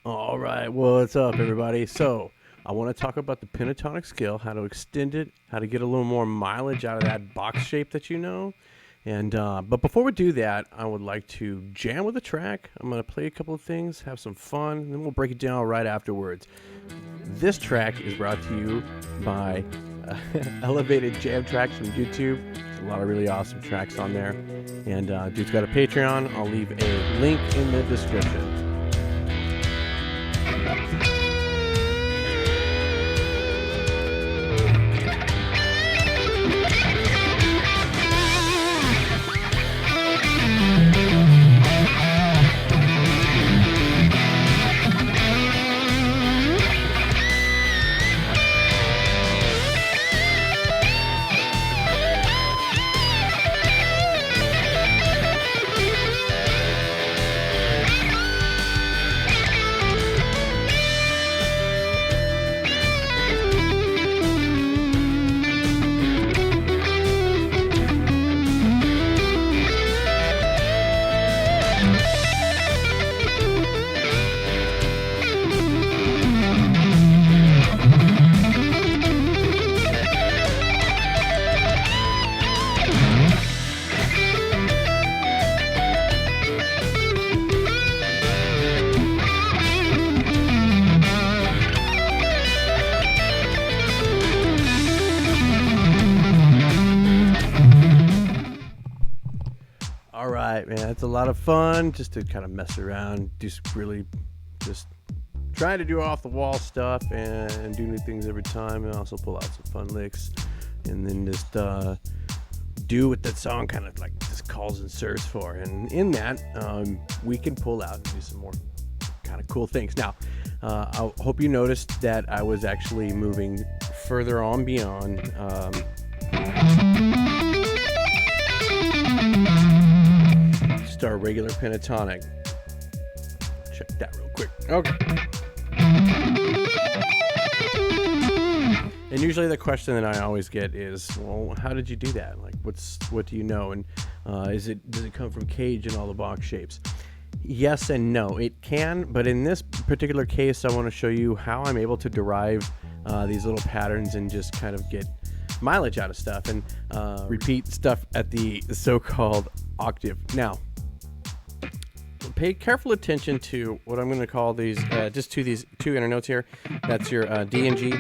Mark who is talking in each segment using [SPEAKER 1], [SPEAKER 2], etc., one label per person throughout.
[SPEAKER 1] All right, what's up, everybody? So, I want to talk about the pentatonic scale, how to extend it, how to get a little more mileage out of that box shape that you know. And but before we do that, I would like to jam with a track. I'm going to play a couple of things, have some fun, and then we'll break it down right afterwards. This track is brought to you by Elevated Jam Tracks from YouTube. There's a lot of really awesome tracks on there. And dude's got a Patreon. I'll leave a link in the description. All right, man, it's a lot of fun just to kind of mess around, just trying to do off the wall stuff and do new things every time, and also pull out some fun licks, and then just do what that song kind of like just calls and serves for. And in that, we can pull out and do some more kind of cool things. Now, I hope you noticed that I was actually moving further on beyond. Just our regular pentatonic. Check that real quick. Okay. And usually the question that I always get is, well, how did you do that? Like, what do you know? And does it come from Cage and all the box shapes? Yes and no. It can, but in this particular case, I want to show you how I'm able to derive these little patterns and just kind of get mileage out of stuff and repeat stuff at the so-called octave. Now, pay careful attention to what I'm going to call these, these two inner notes here. That's your D and G.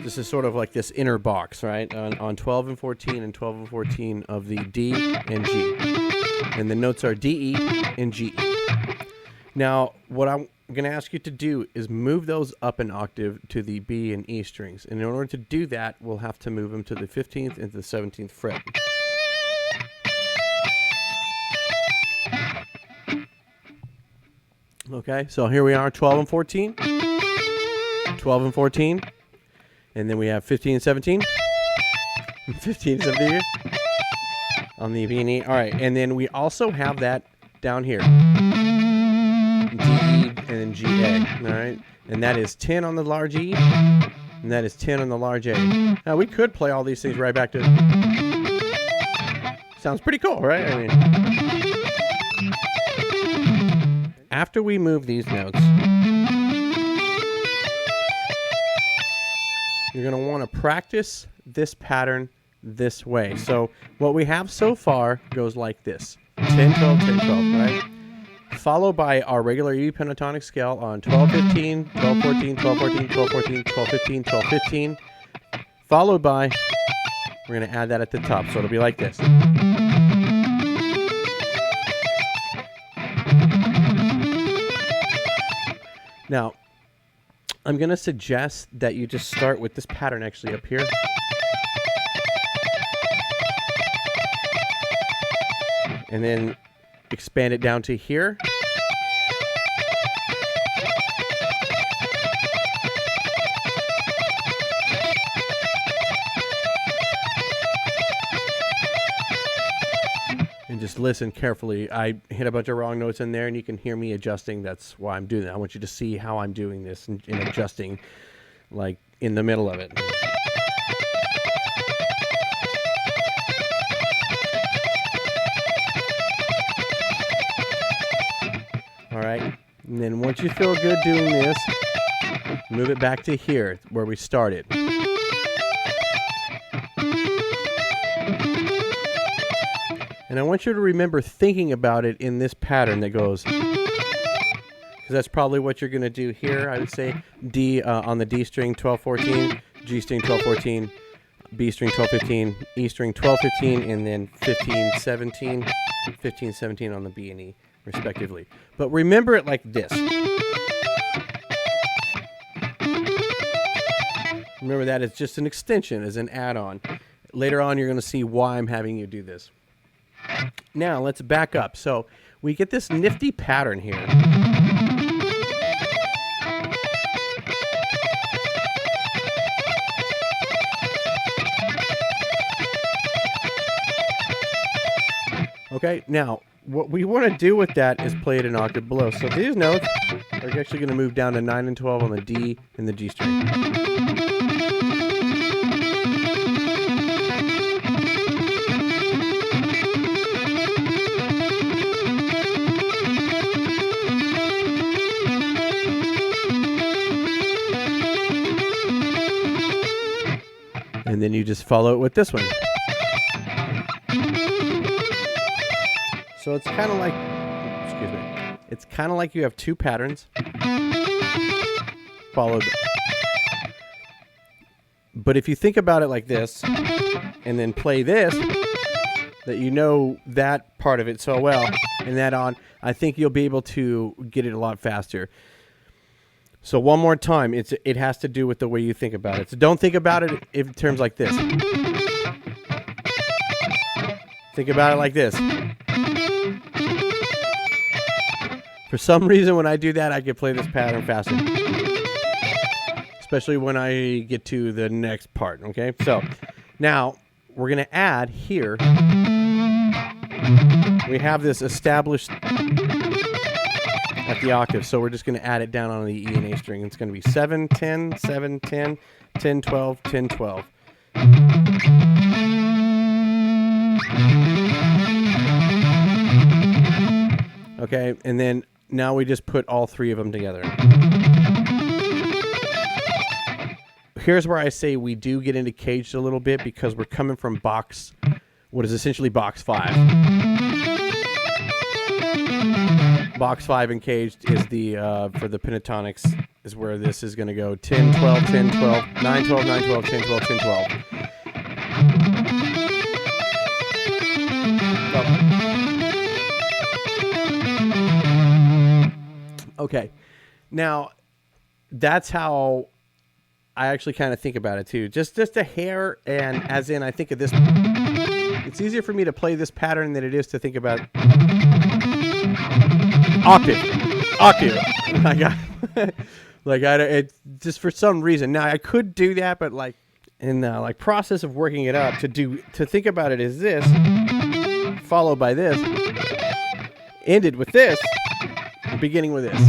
[SPEAKER 1] This is sort of like this inner box, right? On 12 and 14 and 12 and 14 of the D and G. And the notes are D, E, and G, E. Now, what I'm going to ask you to do is move those up an octave to the B and E strings. And in order to do that, we'll have to move them to the 15th and the 17th fret. Okay, so here we are, 12 and 14, 12 and 14, and then we have 15 and 17, 15 and 17 on the B and E. All right, and then we also have that down here, D, E, and G, A, all right? And that is 10 on the large E, and that is 10 on the large A. Now, we could play all these things right back to, sounds pretty cool, right? I mean, after we move these notes, you're going to want to practice this pattern this way. So what we have so far goes like this. 10, 12, 10, 12, right? Followed by our regular E pentatonic scale on 12, 15, 12, 14, 12, 14, 12, 14, 12, 15, 12, 15. Followed by, we're going to add that at the top. So it'll be like this. Now, I'm going to suggest that you just start with this pattern actually up here. And then expand it down to here. And just listen carefully. I hit a bunch of wrong notes in there, and you can hear me adjusting. That's why I'm doing that. I want you to see how I'm doing this and adjusting, like, in the middle of it. All right. And then once you feel good doing this, move it back to here where we started. And I want you to remember thinking about it in this pattern that goes, because that's probably what you're going to do here. I would say D on the D string 12-14, G string 12-14, B string 12-15, E string 12-15, and then 15-17, 15-17 on the B and E, respectively. But remember it like this. Remember that as just an extension, as an add-on. Later on, you're going to see why I'm having you do this. Now, let's back up. So we get this nifty pattern here. Okay, now, what we want to do with that is play it an octave below. So these notes are actually going to move down to 9 and 12 on the D and the G string. And then you just follow it with this one. So it's kind of like, excuse me, it's kind of like you have two patterns followed. But if you think about it like this, and then play this, that you know that part of it so well, and that on, I think you'll be able to get it a lot faster. So one more time, it has to do with the way you think about it. So don't think about it in terms like this. Think about it like this. For some reason, when I do that, I can play this pattern faster. Especially when I get to the next part, okay? So, now, we're going to add here. We have this established at the octave, so we're just going to add it down on the E and A string. It's going to be 7, 10, 7, 10, 10, 12, 10, 12. Okay, and then now we just put all three of them together. Here's where I say we do get into caged a little bit because we're coming from box, what is essentially box 5. Box 5 and caged is the, for the pentatonics, is where this is going to go 10, 12, 10, 12, 9, 12, 9, 12, 10, 12, 10, 12. Okay, now that's how I actually kind of think about it too. Just a hair, and as in I think of this. It's easier for me to play this pattern than it is to think about octave. I got it just for some reason. Now I could do that, but like in the like process of working it up to think about it as this, followed by this, ended with this. Beginning with this.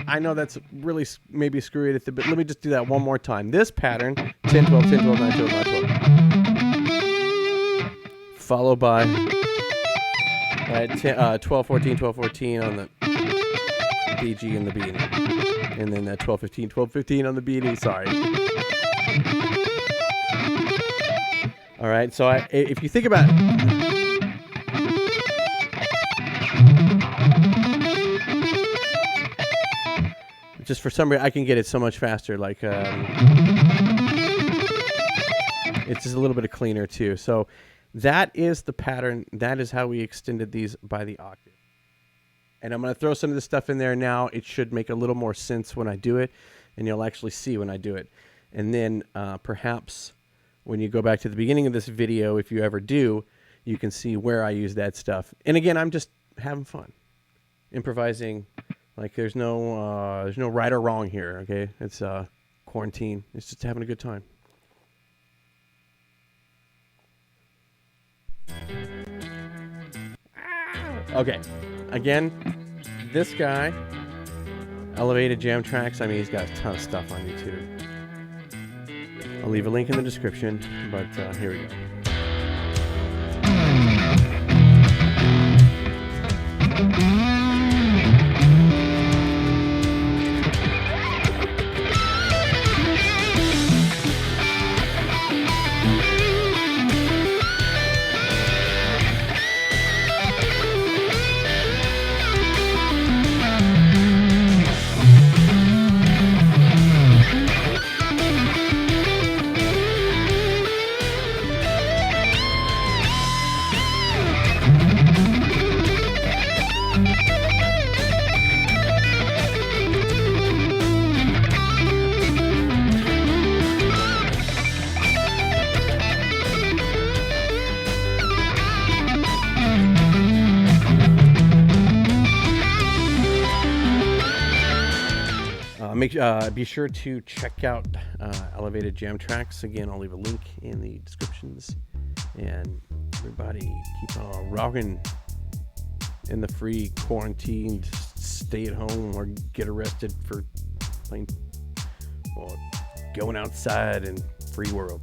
[SPEAKER 1] I know that's really maybe screwy, but let me just do that one more time. This pattern, 10, 12, 10, 12, 9, 12, 9, 12. Followed by 12, 14, 12, 14 on the B, G, and the B and E. And then 12, 15, 12, 15 on the B and E. Sorry. All right, so if you think about it, just for some reason, I can get it so much faster. Like, it's just a little bit of cleaner too. So that is the pattern. That is how we extended these by the octave. And I'm going to throw some of this stuff in there now. It should make a little more sense when I do it, and you'll actually see when I do it. And then perhaps when you go back to the beginning of this video, if you ever do, you can see where I use that stuff. And again, I'm just having fun, improvising. Like there's no right or wrong here, okay? It's quarantine. It's just having a good time. Okay, again, this guy, Elevated Jam Tracks. I mean, he's got a ton of stuff on YouTube. I'll leave a link in the description, but here we go. Be sure to check out Elevated Jam Tracks. Again, I'll leave a link in the descriptions. And everybody, keep on rocking in the free quarantine. Stay at home or get arrested for playing or going outside in free world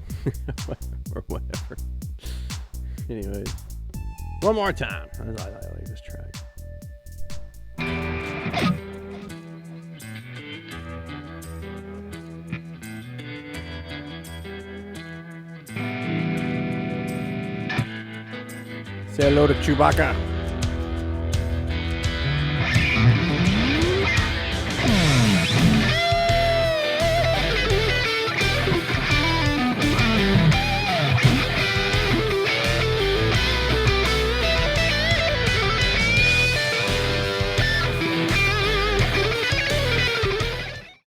[SPEAKER 1] or whatever. Anyways, one more time. I like this track. Say hello to Chewbacca.